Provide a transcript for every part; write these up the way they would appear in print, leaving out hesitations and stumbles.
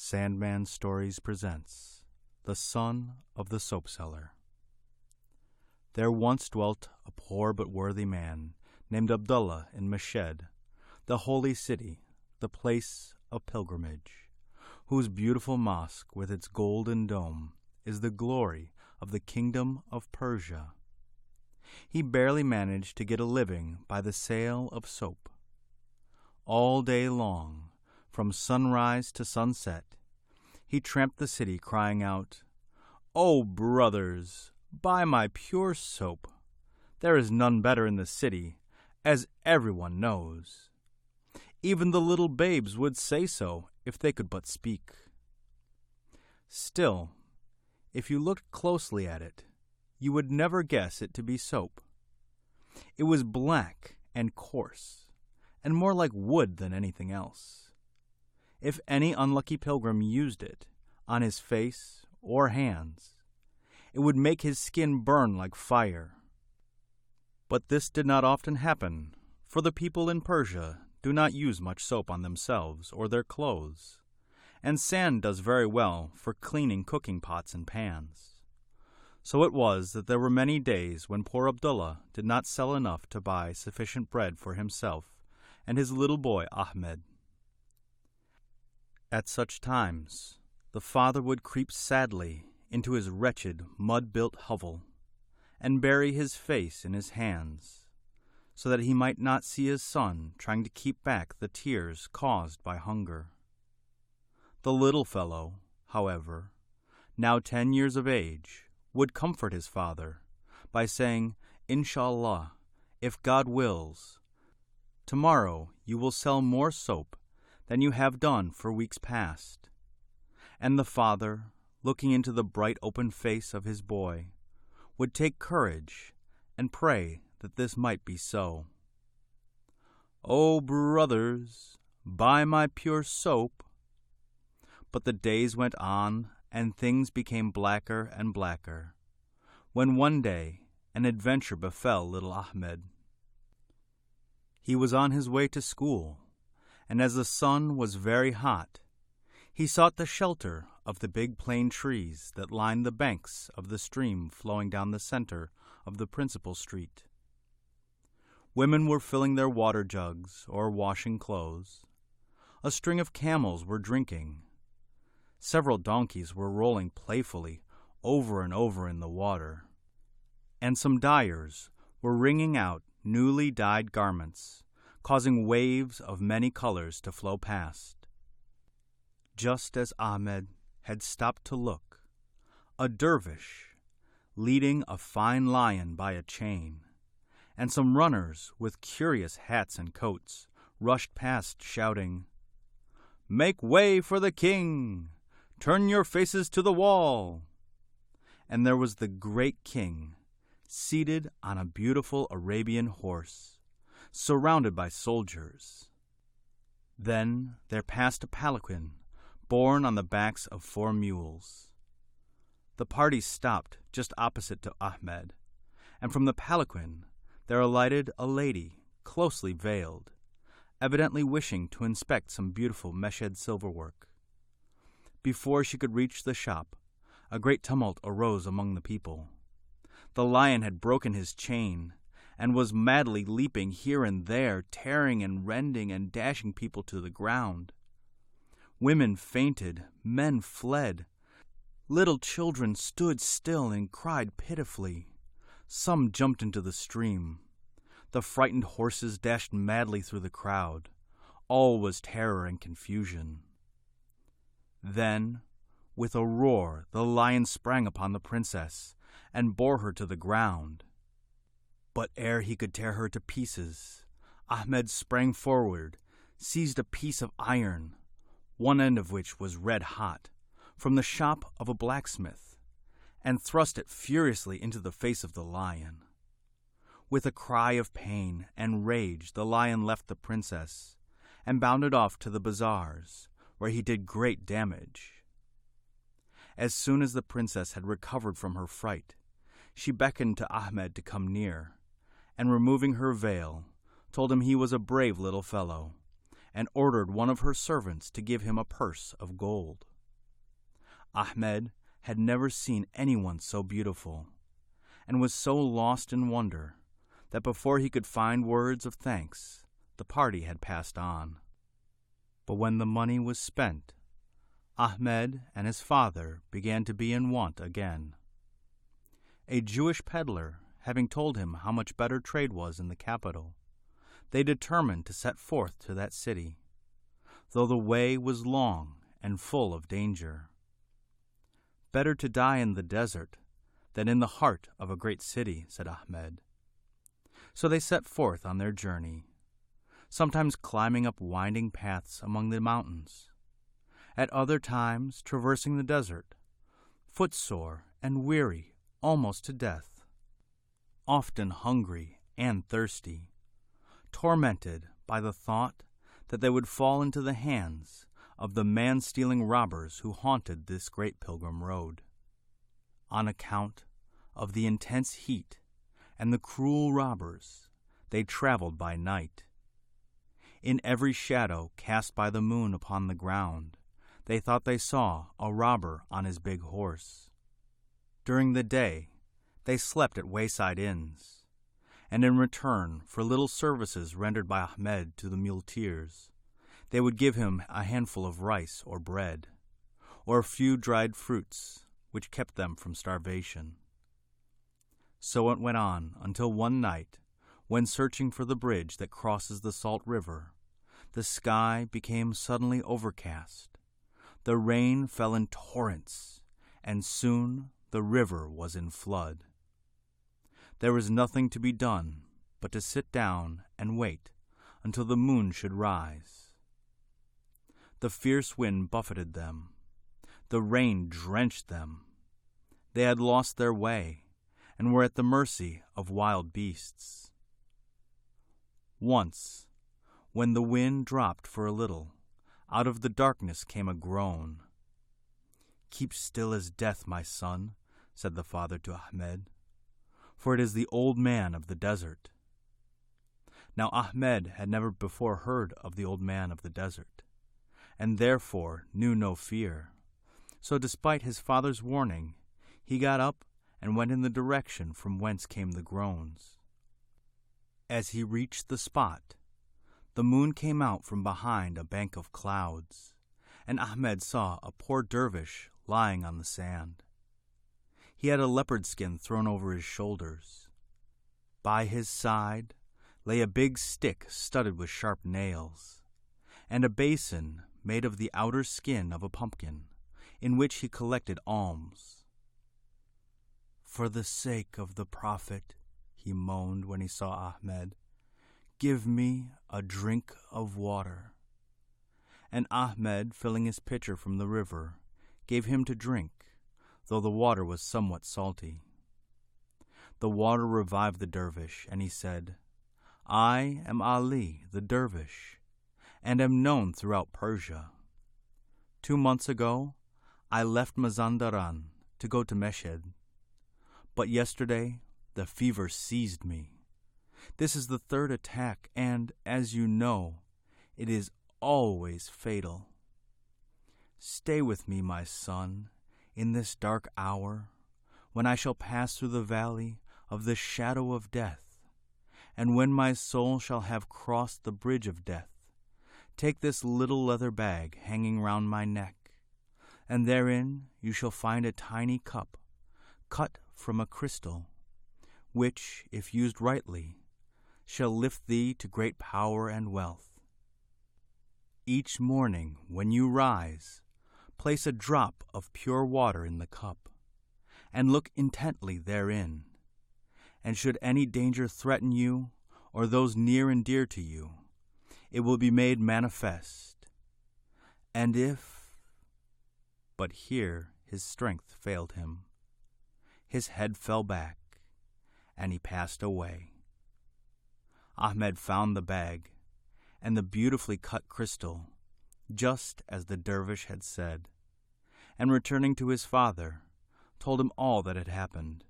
Sandman Stories presents The Son of the Soap Seller. There once dwelt a poor but worthy man named Abdullah in Meshed, the holy city, the place of pilgrimage, whose beautiful mosque with its golden dome is the glory of the kingdom of Persia. He barely managed to get a living by the sale of soap. All day long, from sunrise to sunset, he tramped the city crying out, "O brothers, buy my pure soap. There is none better in the city, as everyone knows. Even the little babes would say so if they could but speak." Still, if you looked closely at it, you would never guess it to be soap. It was black and coarse, and more like wood than anything else. If any unlucky pilgrim used it on his face or hands, it would make his skin burn like fire. But this did not often happen, for the people in Persia do not use much soap on themselves or their clothes, and sand does very well for cleaning cooking pots and pans. So it was that there were many days when poor Abdullah did not sell enough to buy sufficient bread for himself and his little boy Ahmed. At such times, the father would creep sadly into his wretched, mud-built hovel and bury his face in his hands, so that he might not see his son trying to keep back the tears caused by hunger. The little fellow, however, now 10 years of age, would comfort his father by saying, "Inshallah, if God wills, tomorrow you will sell more soap than you have done for weeks past." And the father, looking into the bright open face of his boy, would take courage and pray that this might be so. "O brothers, buy my pure soap." But the days went on, and things became blacker and blacker, when one day an adventure befell little Ahmed. He was on his way to school, and as the sun was very hot, he sought the shelter of the big plane trees that lined the banks of the stream flowing down the center of the principal street. Women were filling their water jugs or washing clothes. A string of camels were drinking. Several donkeys were rolling playfully over and over in the water, and some dyers were wringing out newly dyed garments, causing waves of many colors to flow past. Just as Ahmed had stopped to look, a dervish, leading a fine lion by a chain, and some runners with curious hats and coats rushed past shouting, "Make way for the king! Turn your faces to the wall!" And there was the great king, seated on a beautiful Arabian horse, surrounded by soldiers. Then there passed a palanquin borne on the backs of 4 mules. The party stopped just opposite to Ahmed, and from the palanquin there alighted a lady closely veiled, evidently wishing to inspect some beautiful Meshed silverwork. Before she could reach the shop, a great tumult arose among the people. The lion had broken his chain and was madly leaping here and there, tearing and rending and dashing people to the ground. Women fainted, men fled. Little children stood still and cried pitifully. Some jumped into the stream. The frightened horses dashed madly through the crowd. All was terror and confusion. Then, with a roar, the lion sprang upon the princess and bore her to the ground. But ere he could tear her to pieces, Ahmed sprang forward, seized a piece of iron, one end of which was red hot, from the shop of a blacksmith, and thrust it furiously into the face of the lion. With a cry of pain and rage, the lion left the princess and bounded off to the bazaars, where he did great damage. As soon as the princess had recovered from her fright, she beckoned to Ahmed to come near, and removing her veil, told him he was a brave little fellow, and ordered one of her servants to give him a purse of gold. Ahmed had never seen anyone so beautiful, and was so lost in wonder that before he could find words of thanks, the party had passed on. But when the money was spent, Ahmed and his father began to be in want again. A Jewish peddler having told him how much better trade was in the capital, they determined to set forth to that city, though the way was long and full of danger. Better to die in the desert than in the heart of a great city, said Ahmed. So they set forth on their journey, sometimes climbing up winding paths among the mountains, at other times traversing the desert, footsore and weary almost to death, often hungry and thirsty, tormented by the thought that they would fall into the hands of the man-stealing robbers who haunted this great pilgrim road. On account of the intense heat and the cruel robbers, they traveled by night. In every shadow cast by the moon upon the ground, they thought they saw a robber on his big horse. During the day, they slept at wayside inns, and in return for little services rendered by Ahmed to the muleteers, they would give him a handful of rice or bread, or a few dried fruits, which kept them from starvation. So it went on until one night, when searching for the bridge that crosses the Salt River, the sky became suddenly overcast. The rain fell in torrents, and soon the river was in flood. There was nothing to be done but to sit down and wait until the moon should rise. The fierce wind buffeted them. The rain drenched them. They had lost their way and were at the mercy of wild beasts. Once, when the wind dropped for a little, out of the darkness came a groan. "Keep still as death, my son," said the father to Ahmed, "for it is the old man of the desert." Now Ahmed had never before heard of the old man of the desert, and therefore knew no fear. So despite his father's warning, he got up and went in the direction from whence came the groans. As he reached the spot, the moon came out from behind a bank of clouds, and Ahmed saw a poor dervish lying on the sand. He had a leopard skin thrown over his shoulders. By his side lay a big stick studded with sharp nails, and a basin made of the outer skin of a pumpkin, in which he collected alms. "For the sake of the Prophet," he moaned when he saw Ahmed, "give me a drink of water." And Ahmed, filling his pitcher from the river, gave him to drink, though the water was somewhat salty. The water revived the dervish, and he said, "I am Ali, the dervish, and am known throughout Persia. 2 months ago, I left Mazandaran to go to Meshed, but yesterday the fever seized me. This is the 3rd attack, and, as you know, it is always fatal. Stay with me, my son, in this dark hour, when I shall pass through the valley of the shadow of death, and when my soul shall have crossed the bridge of death. Take this little leather bag hanging round my neck, and therein you shall find a tiny cup, cut from a crystal, which, if used rightly, shall lift thee to great power and wealth. Each morning when you rise, place a drop of pure water in the cup, and look intently therein, and should any danger threaten you or those near and dear to you, it will be made manifest. And if—" But here his strength failed him. His head fell back, and he passed away. Ahmed found the bag and the beautifully cut crystal, just as the dervish had said, and returning to his father, told him all that had happened.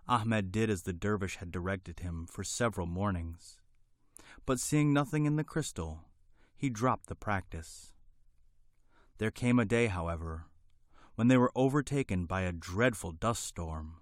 Ahmed did as the dervish had directed him for several mornings, but seeing nothing in the crystal, he dropped the practice. There came a day, however, when they were overtaken by a dreadful dust storm.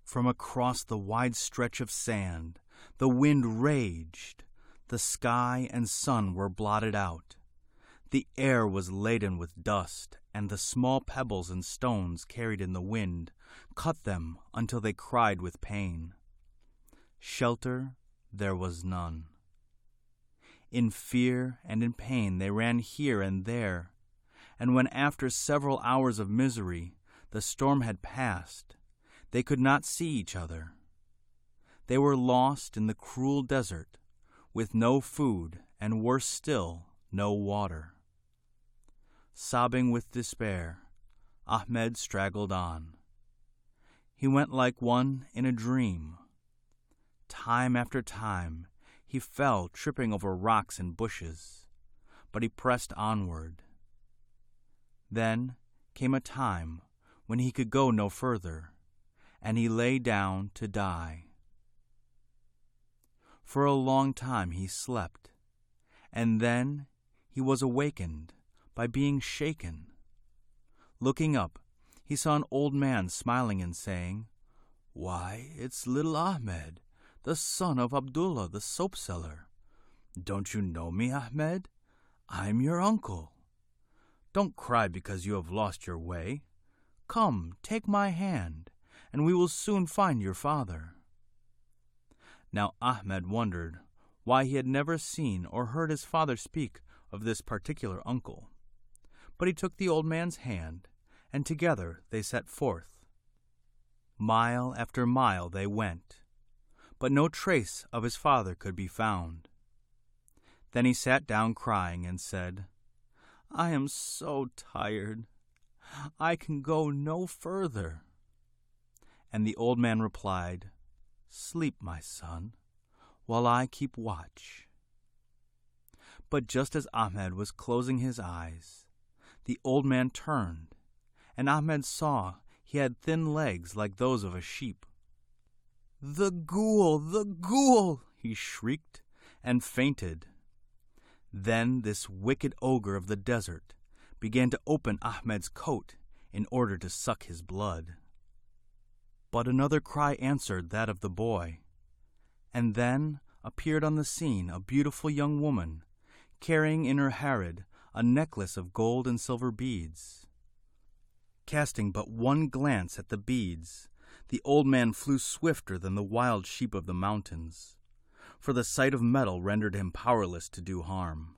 From across the wide stretch of sand, the wind raged. The sky and sun were blotted out. The air was laden with dust, and the small pebbles and stones carried in the wind cut them until they cried with pain. Shelter there was none. In fear and in pain they ran here and there, and when after several hours of misery the storm had passed, they could not see each other. They were lost in the cruel desert, with no food and, worse still, no water. Sobbing with despair, Ahmed straggled on. He went like one in a dream. Time after time he fell, tripping over rocks and bushes, but he pressed onward. Then came a time when he could go no further, and he lay down to die. For a long time he slept, and then he was awakened by being shaken. Looking up, he saw an old man smiling and saying, "Why, it's little Ahmed, the son of Abdullah the soap seller. Don't you know me, Ahmed? I'm your uncle. Don't cry because you have lost your way. Come, take my hand, and we will soon find your father." Now Ahmed wondered why he had never seen or heard his father speak of this particular uncle. But he took the old man's hand, and together they set forth. Mile after mile they went, but no trace of his father could be found. Then he sat down crying and said, "I am so tired. I can go no further." And the old man replied, "Sleep, my son, while I keep watch." But just as Ahmed was closing his eyes, the old man turned, and Ahmed saw he had thin legs like those of a sheep. "The ghoul! The ghoul!" he shrieked, and fainted. Then this wicked ogre of the desert began to open Ahmed's coat in order to suck his blood. But another cry answered that of the boy, and then appeared on the scene a beautiful young woman, carrying in her harem a necklace of gold and silver beads. Casting but one glance at the beads, the old man flew swifter than the wild sheep of the mountains, for the sight of metal rendered him powerless to do harm.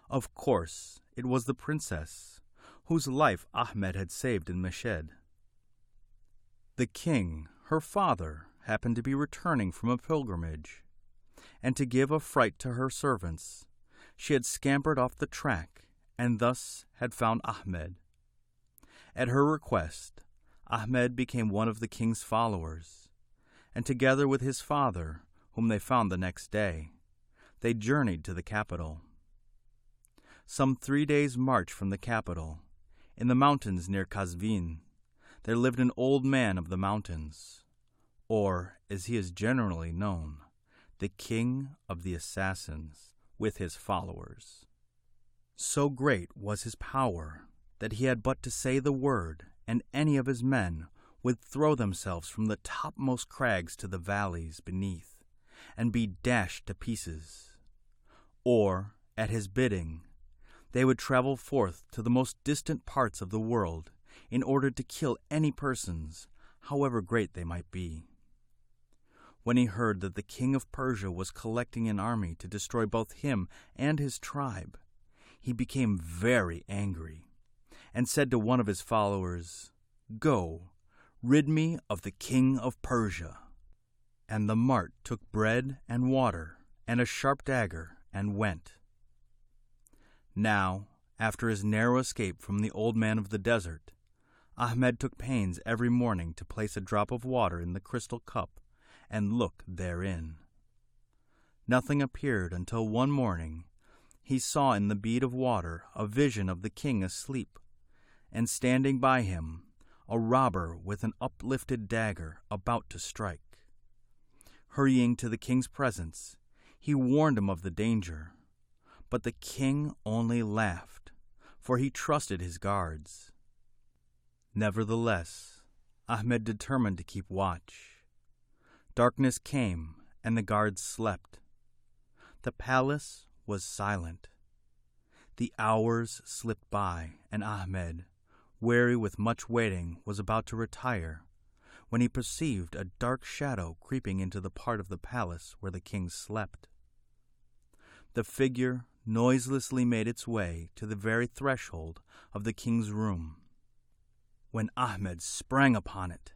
Of course, it was the princess, whose life Ahmed had saved in Meshed. The king, her father, happened to be returning from a pilgrimage, and to give a fright to her servants, she had scampered off the track, and thus had found Ahmed. At her request, Ahmed became one of the king's followers, and together with his father, whom they found the next day, they journeyed to the capital. Some 3 days' march from the capital, in the mountains near Kazvin, there lived an old man of the mountains, or, as he is generally known, the king of the assassins, with his followers. So great was his power that he had but to say the word, and any of his men would throw themselves from the topmost crags to the valleys beneath, and be dashed to pieces. Or, at his bidding, they would travel forth to the most distant parts of the world in order to kill any persons, however great they might be. When he heard that the king of Persia was collecting an army to destroy both him and his tribe, he became very angry, and said to one of his followers, "Go, rid me of the king of Persia." And the mart took bread and water and a sharp dagger and went. Now, after his narrow escape from the old man of the desert, Ahmed took pains every morning to place a drop of water in the crystal cup and look therein. Nothing appeared until one morning he saw in the bead of water a vision of the king asleep, and standing by him a robber with an uplifted dagger about to strike. Hurrying to the king's presence, he warned him of the danger, but the king only laughed, for he trusted his guards. Nevertheless, Ahmed determined to keep watch. Darkness came, and the guards slept. The palace was silent. The hours slipped by, and Ahmed, weary with much waiting, was about to retire, when he perceived a dark shadow creeping into the part of the palace where the king slept. The figure noiselessly made its way to the very threshold of the king's room, when Ahmed sprang upon it,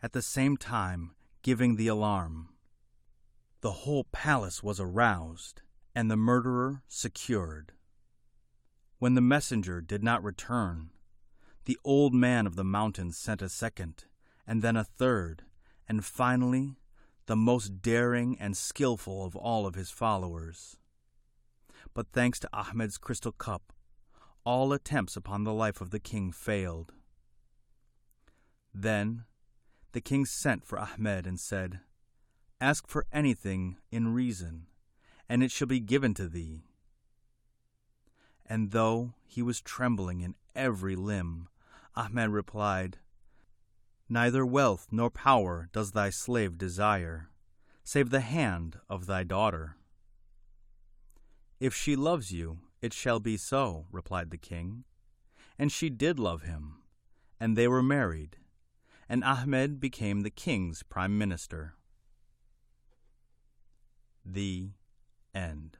at the same time giving the alarm. The whole palace was aroused, and the murderer secured. When the messenger did not return, the old man of the mountains sent a second, and then a third, and finally the most daring and skillful of all of his followers. But thanks to Ahmed's crystal cup, all attempts upon the life of the king failed. Then the king sent for Ahmed and said, "Ask for anything in reason, and it shall be given to thee." And though he was trembling in every limb, Ahmed replied, "Neither wealth nor power does thy slave desire, save the hand of thy daughter." "If she loves you, it shall be so," replied the king. And she did love him, and they were married, and Ahmed became the king's prime minister. The End.